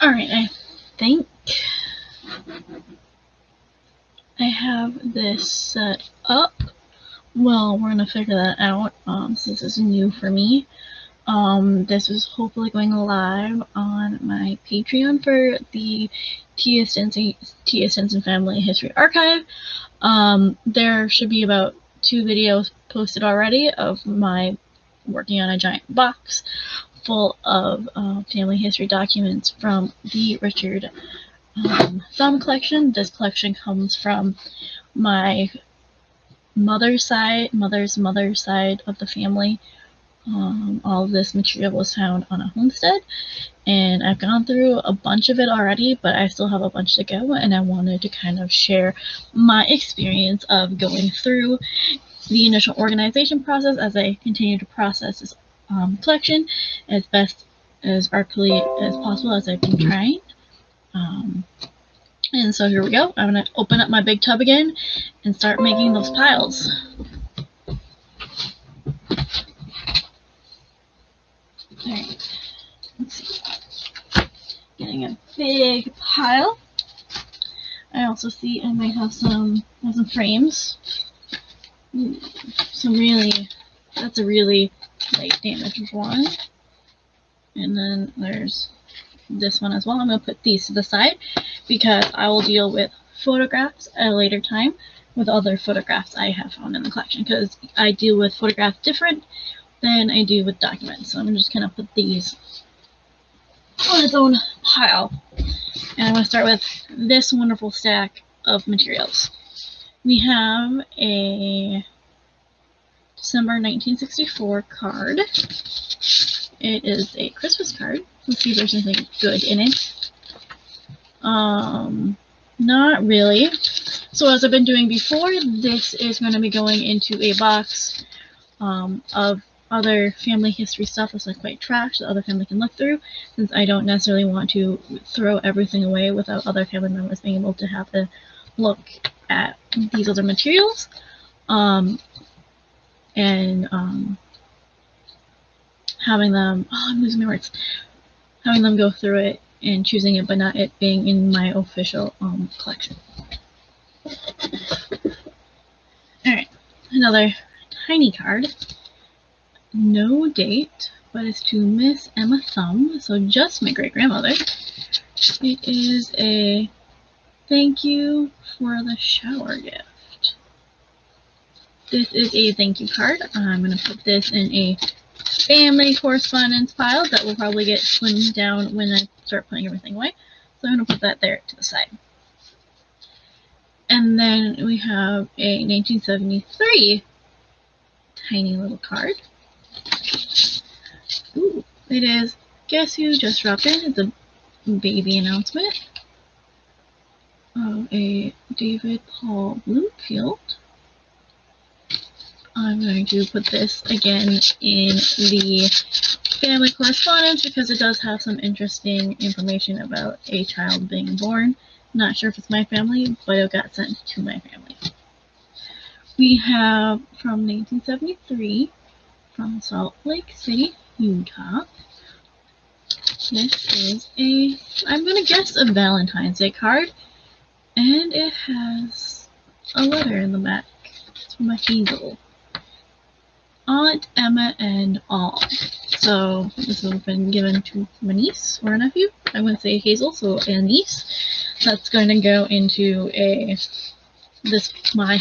Alright, I think I have this set up. Well, we're gonna figure that out since this is new for me. This is hopefully going live on my Patreon for the Tia Stinson Family History Archive. There should be about 2 videos posted already of my working on a giant box full of family history documents from the Richard Thum collection. This collection comes from my mother's side of the family. All of this material was found on a homestead, and I've gone through a bunch of it already, but I still have a bunch to go, and I wanted to kind of share my experience of going through the initial organization process as I continue to process this collection as best as artfully as possible as I've been trying. And so here we go. I'm going to open up my big tub again and start making those piles. Alright, let's see. Getting a big pile. I also see I might have some frames. That's a really light damaged one. And then there's this one as well. I'm going to put these to the side because I will deal with photographs at a later time with other photographs I have found in the collection, because I deal with photographs different than I do with documents. So I'm just going to put these on its own pile. And I'm going to start with this wonderful stack of materials. We have a December 1964 card. It is a Christmas card. Let's see if there's anything good in it. Not really. So as I've been doing before, this is going to be going into a box of other family history stuff that's not quite trash that other family can look through, since I don't necessarily want to throw everything away without other family members being able to have a look at these other materials. Having them, I'm losing my words, having them go through it and choosing it, but not it being in my official collection. Alright, another tiny card. No date, but it's to Miss Emma Thum, so just my great-grandmother. It is a thank you for the shower gift. This is a thank you card. I'm going to put this in a family correspondence pile that will probably get slimmed down when I start putting everything away. So I'm going to put that there to the side. And then we have a 1973 tiny little card. Ooh, it is Guess Who Just Dropped In? It's a baby announcement of a David Paul Bloomfield. I'm going to put this again in the family correspondence because it does have some interesting information about a child being born. Not sure if it's my family, but it got sent to my family. We have from 1973 from Salt Lake City, Utah. This is a, I'm going to guess, a Valentine's Day card, and it has a letter in the back. It's from a Hazel. Aunt Emma and all. So this would have been given to my niece or a nephew. I wouldn't say Hazel, so a niece. That's going to go into my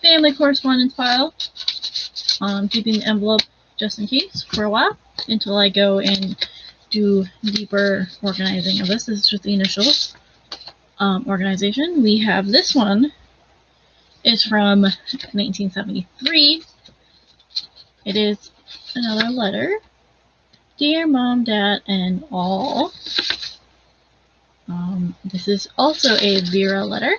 family correspondence pile. Keeping the envelope just in case for a while until I go and do deeper organizing of this. This is just the initial organization. We have this one. It's from 1973. It is another letter. Dear Mom, Dad, and all. This is also a Vera letter.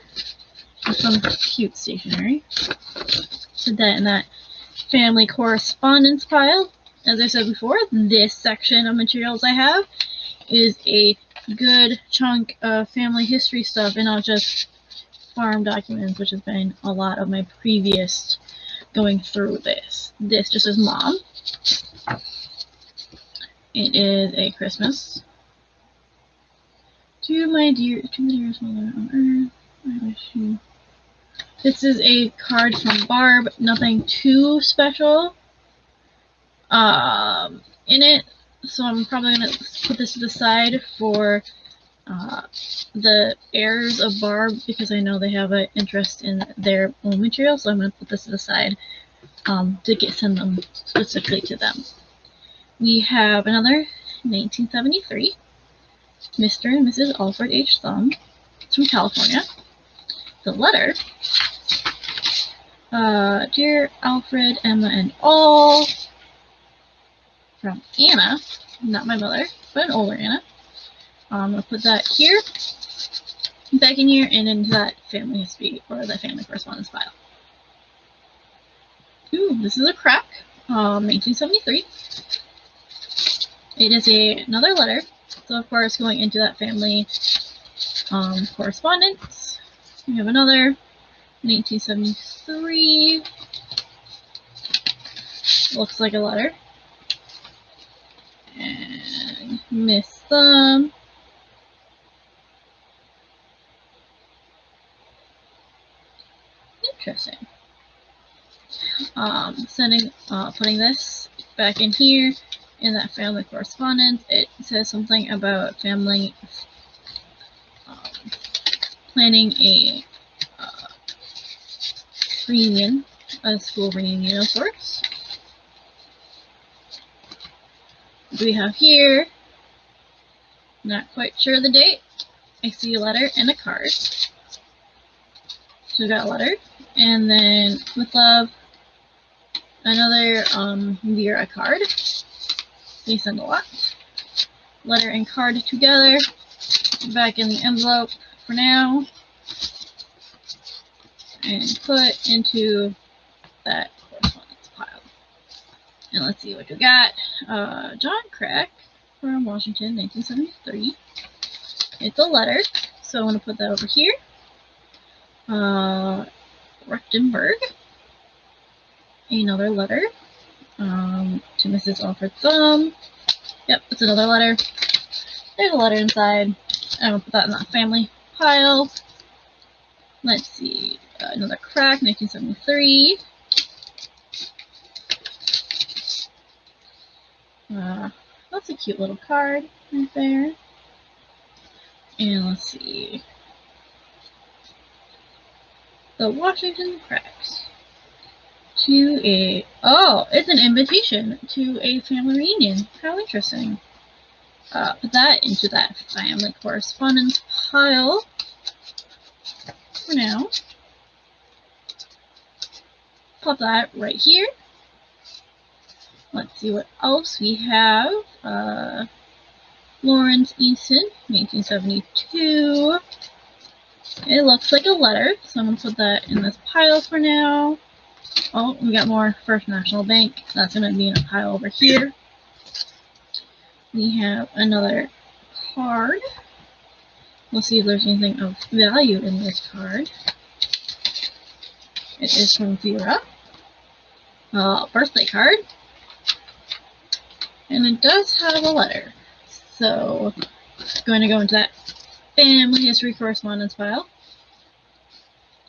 With some cute stationery. Put that in that family correspondence pile. As I said before, this section of materials I have is a good chunk of family history stuff and not just farm documents, which has been a lot of my previous going through this. This just says Mom. It is a Christmas To my dearest mother on earth, I wish you. This is a card from Barb. Nothing too special in it, so I'm probably gonna put this to the side for the heirs of Barb, because I know they have an interest in their own material, so I'm going to put this to the side to send them specifically to them. We have another 1973, Mr. and Mrs. Alfred H. Thum. It's from California. The letter, Dear Alfred, Emma, and all, from Anna, not my mother, but an older Anna. I'm going to put that here, back in here, and into that family history, or that family correspondence file. Ooh, this is a crack, 1973. It is another letter, so of course going into that family correspondence. We have another 1973. Looks like a letter. And Miss Thumb. Interesting. Putting this back in here in that family correspondence. It says something about family planning a reunion, a school reunion, of course. What do we have here? Not quite sure the date. I see a letter and a card. So we got a letter, and then with love, another Vera card. They send a lot. Letter and card together. Back in the envelope for now. And put into that correspondence pile. And let's see what we got. John Crack from Washington, 1973. It's a letter, so I'm going to put that over here. Rechtenberg. Another letter to Mrs. Alfred Thum. Yep, it's another letter. There's a letter inside. I'm going to put that in that family pile. Let's see. Another crack, 1973. That's a cute little card right there. And let's see. The Washington Cracks. It's an invitation to a family reunion. How interesting. Put that into that family correspondence pile for now. Pop that right here. Let's see what else we have. Lawrence Easton, 1972. It looks like a letter, so I'm going to put that in this pile for now. Oh, we got more First National Bank. That's going to be in a pile over here. We have another card. We'll see if there's anything of value in this card. It is from Vera. Birthday card. And it does have a letter. So, it's going to go into that family history correspondence file.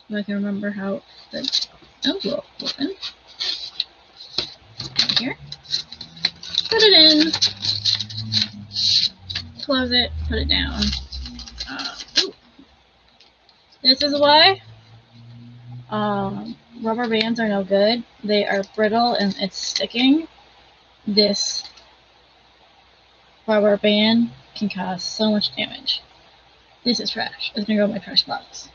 If I can remember how the envelope opened. Right here. Put it in. Close it. Put it down. This is why rubber bands are no good. They are brittle and it's sticking. This rubber band can cause so much damage. This is trash. It's gonna go in my trash box.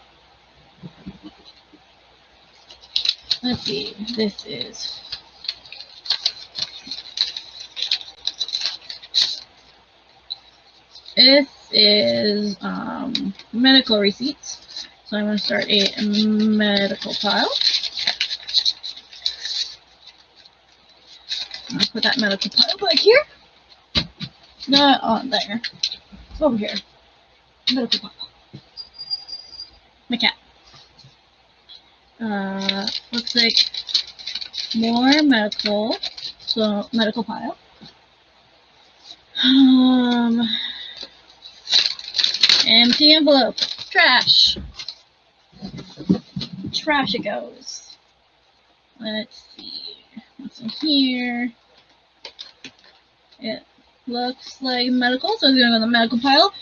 Let's see. This is medical receipts. So I'm going to start a medical pile. I'll put that medical pile back here. Not on there. Over here. Medical pile. My cat. Looks like more medical. So medical pile. Empty envelope. Trash. Trash it goes. Let's see what's in here. It looks like medical, so it's going to go in the medical pile.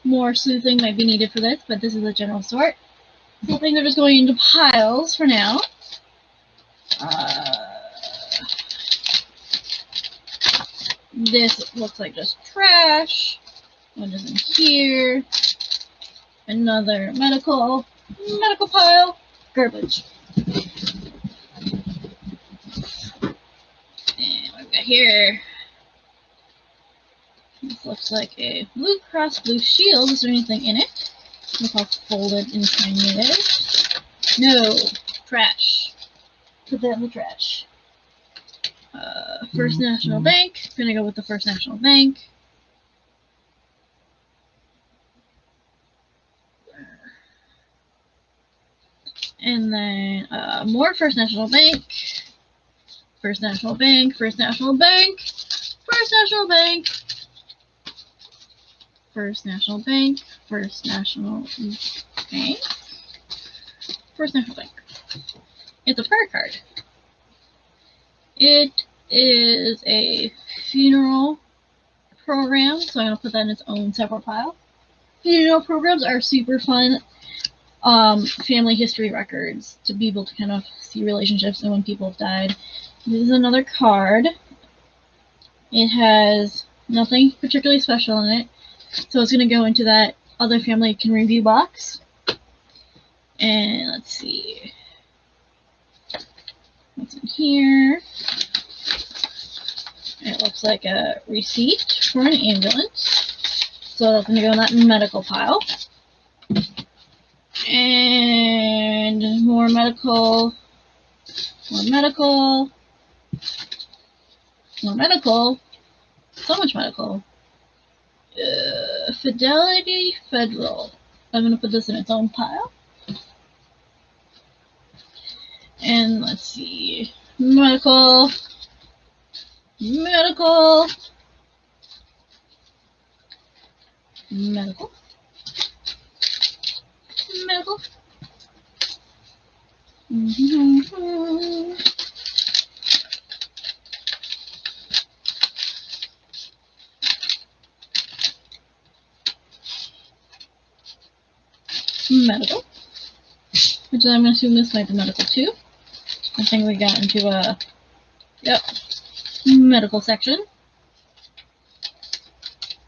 More sleuthing might be needed for this, but this is a general sort. So things are just going into piles for now. This looks like just trash. What is in here? Another medical pile. Garbage. And what we got here? This looks like a Blue Cross Blue Shield. Is there anything in it? Look how folded and tiny it is. No. Trash. Put that in the trash. First National Bank. Gonna go with the First National Bank. And then more First National Bank. First National Bank. First National Bank. First National Bank. First National Bank. First National Bank. First National Bank. It's a prayer card. It is a funeral program, so I'm going to put that in its own separate pile. Funeral programs are super fun family history records to be able to kind of see relationships and when people have died. This is another card. It has nothing particularly special in it, so it's going to go into that other family can review box. And let's see what's in here. It looks like a receipt for an ambulance, so that's going to go in that medical pile. And more medical, more medical, more medical, so much medical. Fidelity Federal. I'm going to put this in its own pile. And let's see, medical, medical, medical, medical. Medical, which I'm going to assume this might be medical too. I think we got into a, yep, medical section.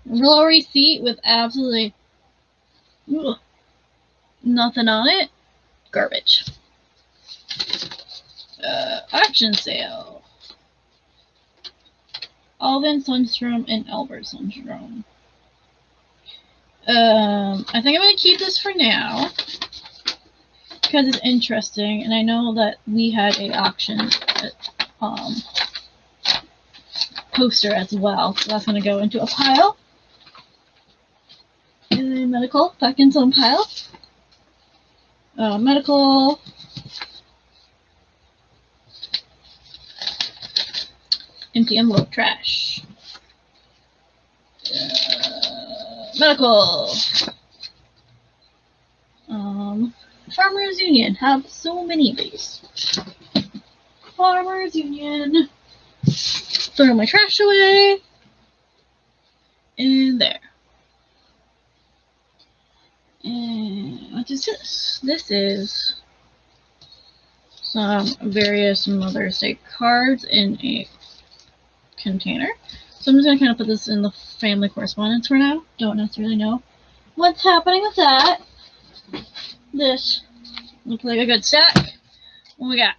Little receipt with absolutely nothing on it. Garbage. Auction sale. Alvin Sundstrom and Albert Sundstrom. I think I'm going to keep this for now because it's interesting, and I know that we had a auction poster as well, so that's going to go into a pile. And then medical, back into some pile. Medical. Empty envelope, trash. Medical. Farmers Union have so many of these. Farmers Union. Throw my trash away. And there. And what is this? This is some various Mother's Day cards in a container. So I'm just going to kind of put this in the family correspondence for now. Don't necessarily know what's happening with that. This looks like a good stack. What we got?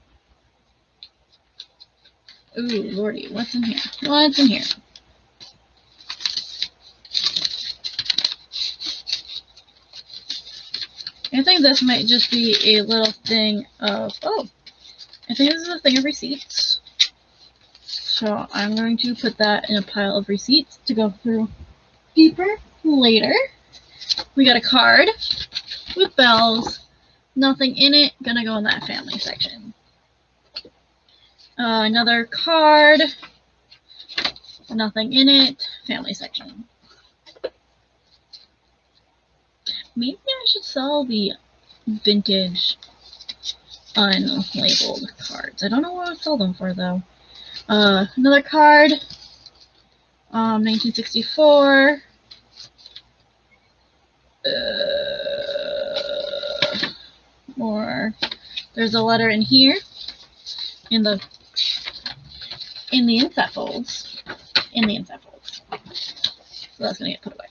Ooh, lordy, what's in here? What's in here? I think this might just be a little thing of, oh, I think this is a thing of receipts. So I'm going to put that in a pile of receipts to go through deeper later. We got a card with bells, nothing in it, gonna go in that family section. Another card, nothing in it, family section. Maybe I should sell the vintage unlabeled cards. I don't know what I would sell them for though. Another card. 1964. Or there's a letter in here in the inside folds. So that's gonna get put away.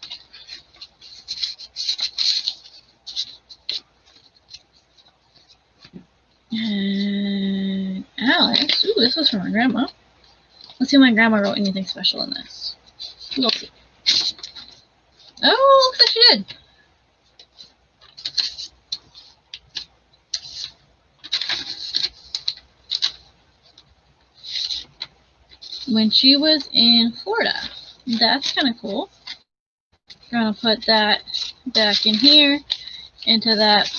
And Alex, ooh, this was from my grandma. Let's see if my grandma wrote anything special in this. We'll see. Oh, looks like she did. When she was in Florida. That's kind of cool. I'm going to put that back in here into that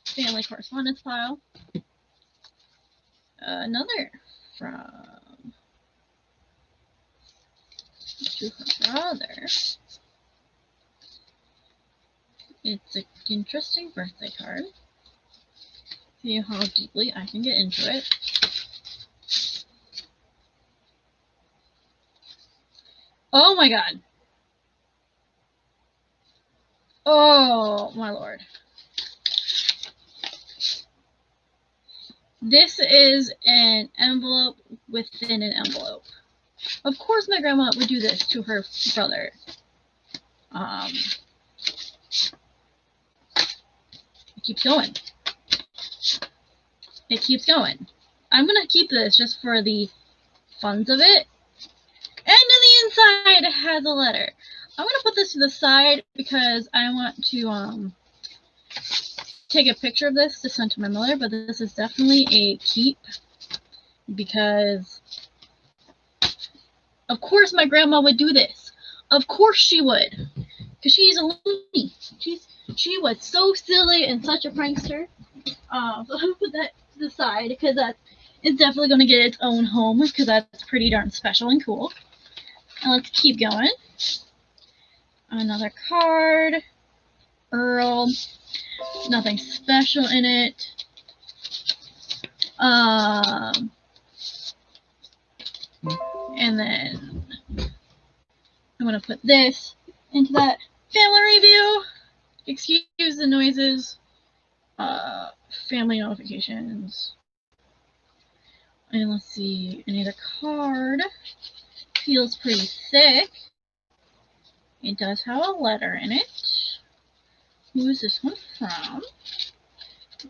family correspondence pile. Another from to her brother. It's an interesting birthday card. See how deeply I can get into it. Oh my god. Oh my lord. This is an envelope within an envelope. Of course my grandma would do this to her brother. It keeps going. It keeps going. I'm gonna keep this just for the funds of it. And on the inside it has a letter. I'm gonna put this to the side because I want to take a picture of this to send to my mother, but this is definitely a keep because of course my grandma would do this. Of course she would. Because she's a loony. She was so silly and such a prankster. So I'm gonna put that to the side because that is definitely gonna get its own home because that's pretty darn special and cool. And let's keep going. Another card. Earl. Nothing special in it. And then I'm gonna put this into that family review. Excuse the noises. Family notifications. And let's see, any other card. Feels pretty thick. It does have a letter in it. Who is this one from?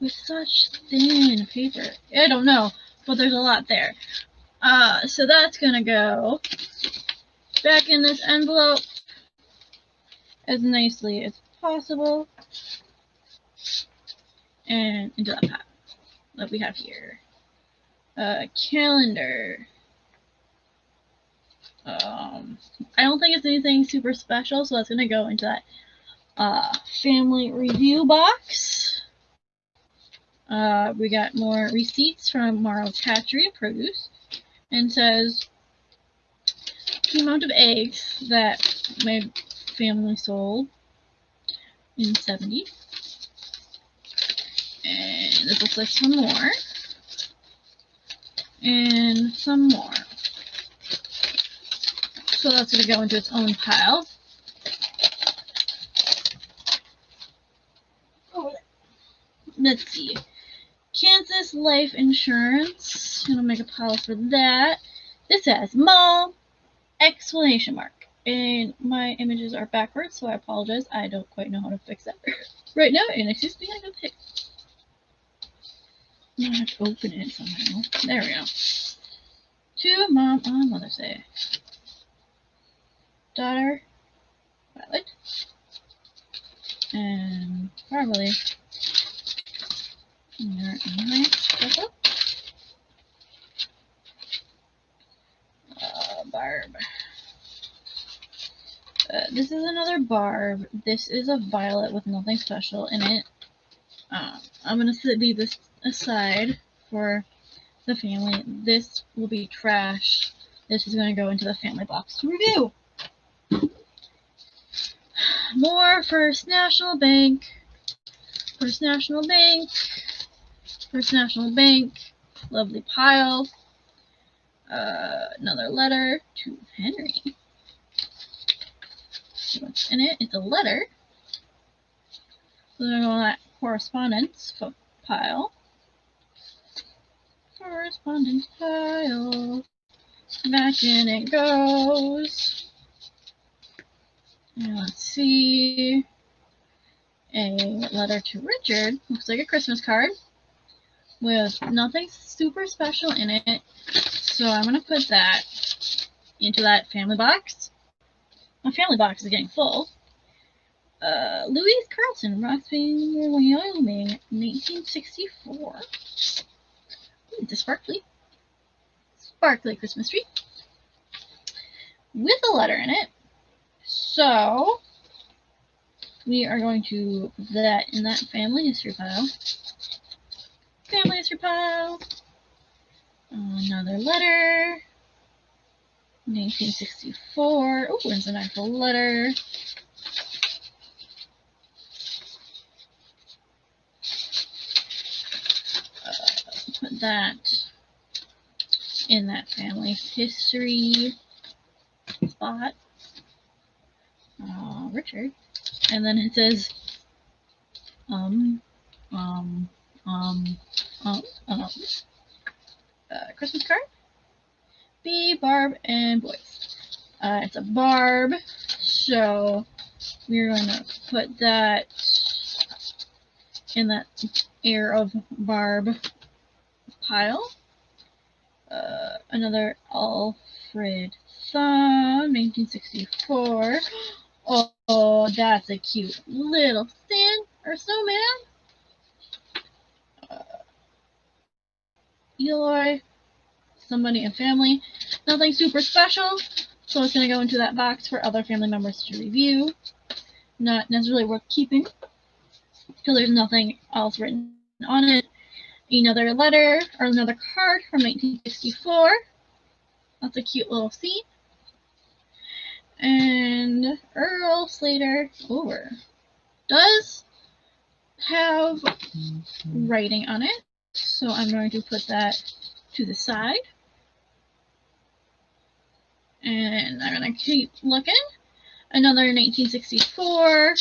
With such thin paper. I don't know, but there's a lot there. So that's gonna go back in this envelope as nicely as possible. And into that pile that we have here. Calendar. I don't think it's anything super special, so that's gonna go into that family review box. We got more receipts from Morrow Hatchery and Produce, and says the amount of eggs that my family sold in the 70s. And this looks like some more. And some more. So that's going to go into its own pile. Let's see. Kansas Life Insurance. I'm going to make a pile for that. This has Mom! Exclamation mark. And my images are backwards, so I apologize. I don't quite know how to fix that right now. And excuse me, I got picked. I'm gonna have to open it somehow. There we go. To Mom on Mother's Day. Daughter, Violet, and Barbara. Barb. This is another Barb. This is a Violet with nothing special in it. I'm gonna leave this aside for the family. This will be trash. This is gonna go into the family box to review. More First National Bank. First National Bank. First National Bank. Lovely pile. Another letter to Henry. What's in it? It's a letter. So we're going to go on that correspondence pile. Correspondence pile. Back in it goes. And let's see. A letter to Richard. Looks like a Christmas card with nothing super special in it. So I'm going to put that into that family box. My family box is getting full. Louise Carlson, Roxbury, Wyoming, 1964. It's a sparkly Christmas tree with a letter in it. So we are going to put that in that family history pile. Family history pile. Another letter. 1964. Oh, it's an actual letter. Put that in that family history spot. Richard. And then it says, Christmas card. B, Barb, and boys. It's a Barb, so we're going to put that in that Heir of Barb pile. Another Alfred Thum, 1964. Oh, that's a cute little Stan or snowman. Eloy, somebody and family. Nothing super special, so it's going to go into that box for other family members to review. Not necessarily worth keeping, because there's nothing else written on it. Another letter, or another card from 1964. That's a cute little scene. And Earl Slater over does have writing on it, so I'm going to put that to the side. And I'm going to keep looking. Another 1964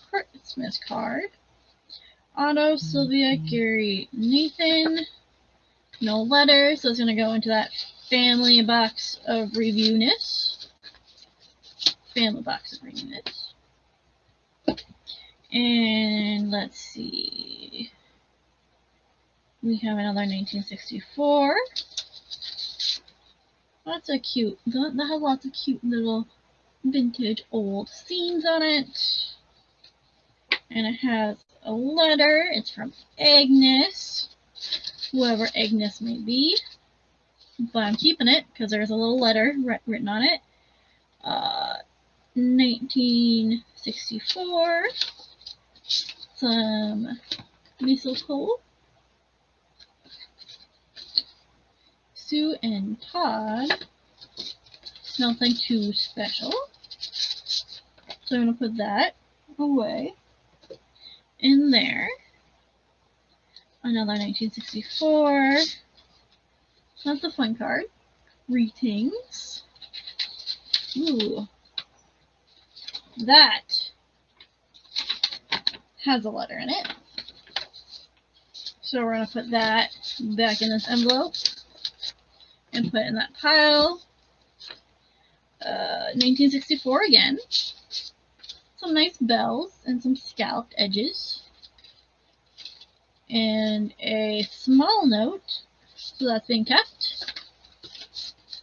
Christmas card. Otto, Sylvia, Gary, Nathan. No letter, so it's going to go into that family box of reviewness. Family box of reviewness. And let's see. We have another 1964. That's a cute. That has lots of cute little vintage old scenes on it. And it has a letter. It's from Agnes. Whoever Agnes may be. But I'm keeping it because there's a little letter written on it. 1964. Some mistletoe. Sue and Todd. Nothing too special. So I'm going to put that away in there. Another 1964. That's a fun card. Greetings. Ooh. That has a letter in it. So we're going to put that back in this envelope and put it in that pile. 1964 again. Some nice bells and some scalloped edges. And a small note. So that's being kept.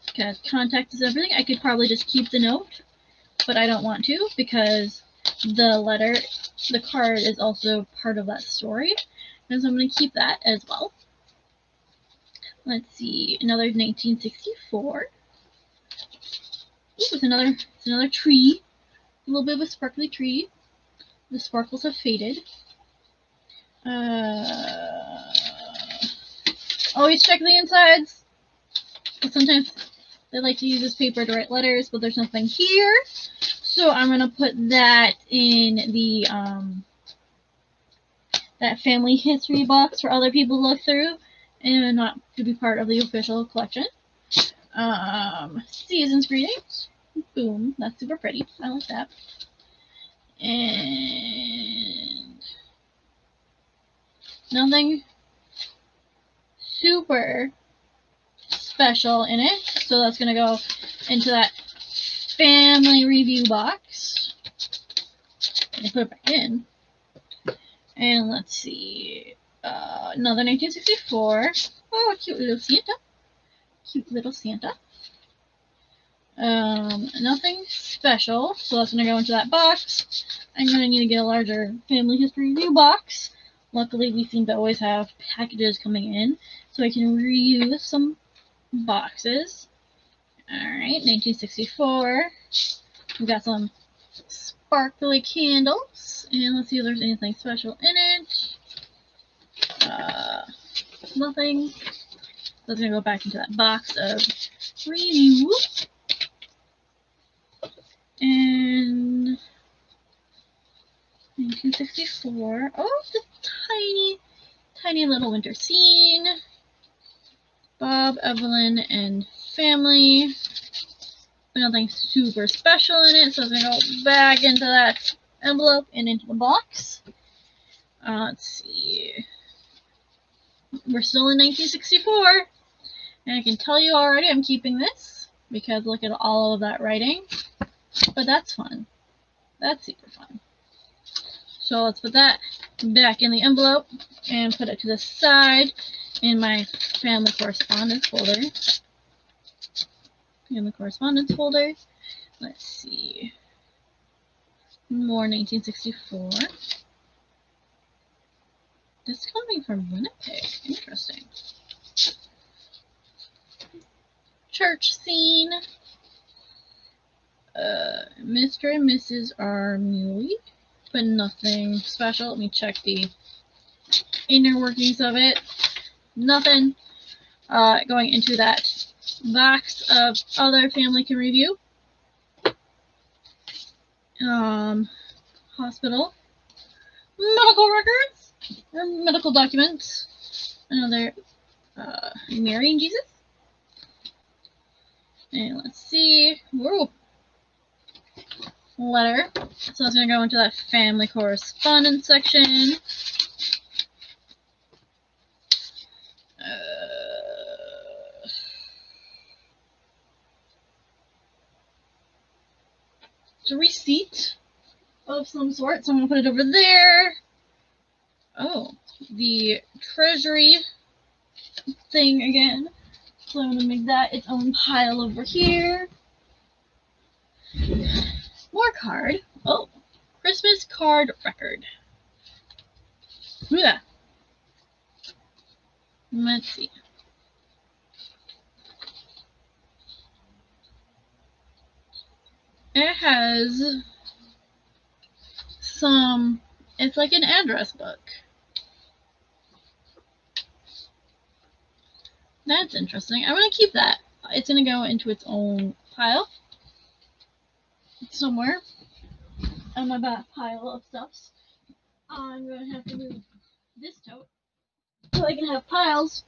Because contact is everything. I could probably just keep the note, but I don't want to because the card is also part of that story. And so I'm going to keep that as well. Let's see, another 1964. Ooh, it's another tree. A little bit of a sparkly tree. The sparkles have faded. Always check the insides. Sometimes they like to use this paper to write letters, but there's nothing here. So I'm gonna put that in the that family history box for other people to look through, and not to be part of the official collection. Season's greetings. Boom, that's super pretty. I like that. And nothing super special in it, so that's gonna go into that family review box. And put it back in. And let's see, another 1964. Oh, a cute little Santa. Cute little Santa. Nothing special, so that's gonna go into that box. I'm gonna need to get a larger family history review box. Luckily, we seem to always have packages coming in, so I can reuse some boxes. Alright, 1964. We got some sparkly candles, and let's see if there's anything special in it. Nothing. That's gonna go back into that box of review. And 1964. Oh, the tiny little winter scene. Bob, Evelyn, and family. But nothing super special in it, so it's gonna go back into that envelope and into the box. Let's see. We're still in 1964. And I can tell you already I'm keeping this, because look at all of that writing. But that's fun. That's super fun. So let's put that back in the envelope and put it to the side in my family correspondence folder. In the correspondence folder. Let's see. More 1964. This is coming from Winnipeg. Interesting. Church scene. Mr. and Mrs. R. Muley, but nothing special. Let me check the inner workings of it. Nothing. Going into that box of other family can review. Hospital. Medical records. Or medical documents. Another Mary and Jesus. And let's see. Whoa. Letter. So it's going to go into that family correspondence section. It's a receipt of some sort, so I'm going to put it over there. Oh, the treasury thing again. So I'm going to make that its own pile over here. More card. Oh, Christmas card record. Yeah. Let's see. It has some, it's like an address book. That's interesting. I'm going to keep that. It's going to go into its own pile somewhere on my back pile of stuffs. I'm going to have to move this tote so I can have piles